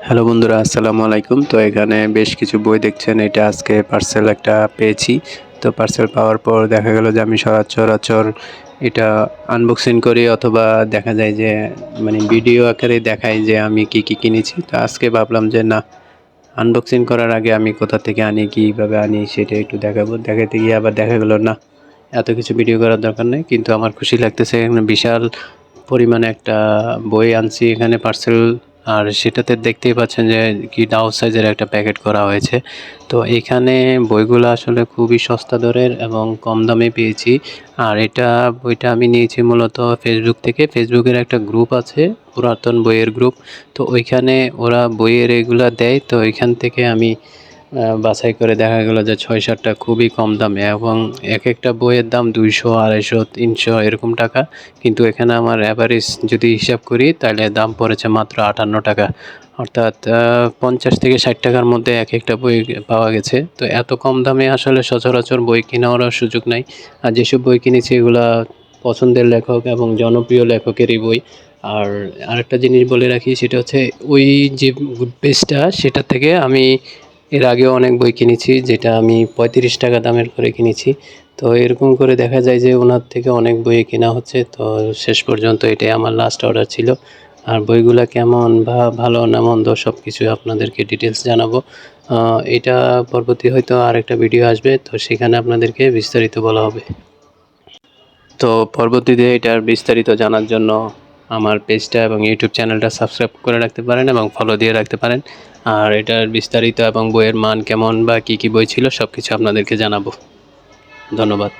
Hello বন্ধুরা, আসসালামু আলাইকুম। তো এখানে বেশ কিছু বই দেখছেন, এটা আজকে পার্সেল একটা পেয়েছি। তো পার্সেল পাওয়ার পর দেখা গেল যে আমি সচরাচর এটা আনবক্সিং করি, অথবা দেখা যায় যে ভিডিও আকারে দেখাই যে আমি কি কি কিনেছি। তো আজকে ভাবলাম যে না, আনবক্সিং করার আগে আমি কোথা থেকে আনি, কীভাবে আনি সেটা একটু দেখাবো। দেখাতে গিয়ে আবার দেখা গেল না, এত কিছু ভিডিও করার দরকার নেই। কিন্তু আমার খুশি লাগতেছে, এখানে বিশাল পরিমাণে একটা বই আনছি এখানে পার্সেল। আর সেটাতে দেখতেই পাচ্ছেন যে কি ডাউ সাইজের একটা প্যাকেট করা হয়েছে। তো এখানে বইগুলো আসলে খুবই সস্তা দরের এবং কম দামে পেয়েছি। আর বইটা আমি নিয়েছি মূলত ফেসবুক থেকে। ফেসবুকের একটা গ্রুপ আছে, পুরাতন বইয়ের গ্রুপ। তো ওইখানে ওরা বইয়ের এগুলা দেয়, তো ওইখান থেকে আমি বাছাই করে দেখা গেল যে ৬-৭টা খুবই কম দামে, এবং এক একটা বইয়ের দাম ২০০, ২৫০, ৩০০ এরকম টাকা। কিন্তু এখানে আমার অ্যাভারেজ যদি হিসাব করি তাহলে দাম পড়েছে মাত্র ৫৮ টাকা, অর্থাৎ ৫০ থেকে ৬০ টাকার মধ্যে এক একটা বই পাওয়া গেছে। তো এত কম দামে আসলে সচরাচর বই কেনারও সুযোগ নাই। আর যেসব বই কিনেছি এগুলা পছন্দের লেখক এবং জনপ্রিয় লেখকেরই বই। আর আরেকটা জিনিস বলে রাখি, সেটা হচ্ছে ওই যে পেজটা, সেটা থেকে আমি এর আগেও অনেক বই কিনেছি, যেটা আমি ৩৫ টাকা দামের করে কিনেছি। তো এরকম করে দেখা যায় যে ওনার থেকে অনেক বই কেনা হচ্ছে। তো শেষ পর্যন্ত এটাই আমার লাস্ট অর্ডার ছিল। আর বইগুলা কেমন বা ভালো না মন্দ সব কিছু আপনাদেরকে ডিটেলস জানাবো। এটা পরবর্তী হয়তো আরেকটা ভিডিও আসবে, তো সেখানে আপনাদেরকে বিস্তারিত বলা হবে। তো পরবর্তীতে এটার বিস্তারিত জানার জন্য আমার পেজটা এবং ইউটিউব চ্যানেলটা সাবস্ক্রাইব করে রাখতে পারেন এবং ফলো দিয়ে রাখতে পারেন। আর এটার বিস্তারিত এবং বইয়ের মান কেমন বা কী কী বই ছিল সব কিছু আপনাদেরকে জানাবো। ধন্যবাদ।